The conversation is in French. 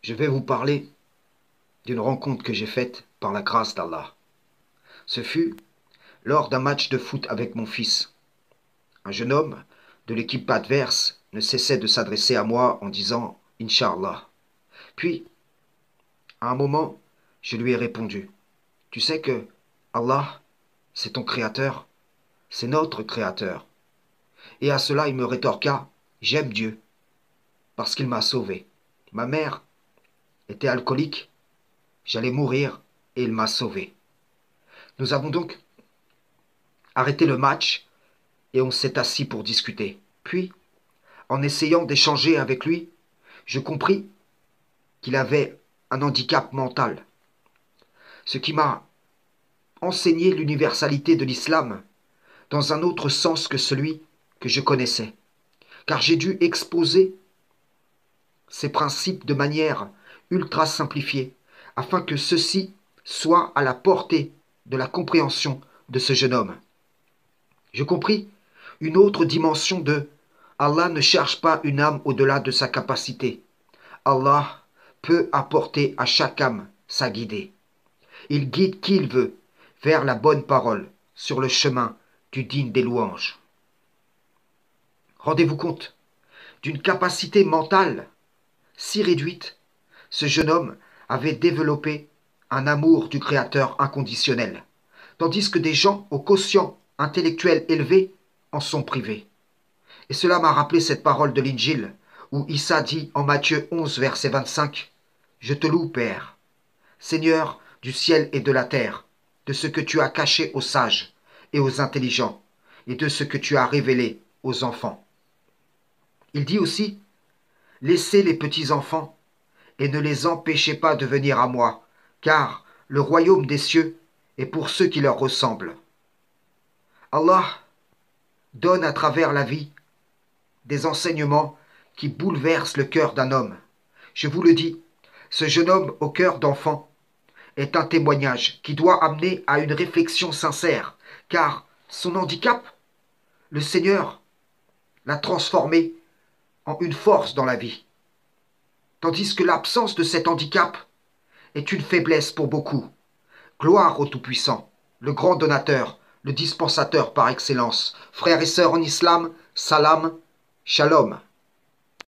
Je vais vous parler d'une rencontre que j'ai faite par la grâce d'Allah. Ce fut lors d'un match de foot avec mon fils. Un jeune homme de l'équipe adverse ne cessait de s'adresser à moi en disant Inch'Allah. Puis, à un moment, je lui ai répondu Tu sais que Allah, c'est ton créateur, c'est notre créateur. Et à cela, il me rétorqua J'aime Dieu, parce qu'il m'a sauvé. Ma mère était alcoolique, j'allais mourir et il m'a sauvé. Nous avons donc arrêté le match et on s'est assis pour discuter. Puis, en essayant d'échanger avec lui, je compris qu'il avait un handicap mental, ce qui m'a enseigné l'universalité de l'islam dans un autre sens que celui que je connaissais, car j'ai dû exposer ces principes de manière ultra simplifiée, afin que ceux-ci soient à la portée de la compréhension de ce jeune homme. Je compris une autre dimension de Allah ne cherche pas une âme au-delà de sa capacité. Allah peut apporter à chaque âme sa guidée. Il guide qui il veut vers la bonne parole sur le chemin du digne des louanges. Rendez-vous compte d'une capacité mentale si réduite, ce jeune homme avait développé un amour du Créateur inconditionnel, tandis que des gens au quotient intellectuel élevé en sont privés. Et cela m'a rappelé cette parole de l'Injil, où Issa dit en Matthieu 11, verset 25, « Je te loue, Père, Seigneur du ciel et de la terre, de ce que tu as caché aux sages et aux intelligents, et de ce que tu as révélé aux enfants. » Il dit aussi, « Laissez les petits enfants et ne les empêchez pas de venir à moi, car le royaume des cieux est pour ceux qui leur ressemblent. » Allah donne à travers la vie des enseignements qui bouleversent le cœur d'un homme. Je vous le dis, ce jeune homme au cœur d'enfant est un témoignage qui doit amener à une réflexion sincère, car son handicap, le Seigneur l'a transformé en une force dans la vie, tandis que l'absence de cet handicap est une faiblesse pour beaucoup. Gloire au Tout-Puissant, le grand donateur, le dispensateur par excellence. Frères et sœurs en islam, salam, shalom.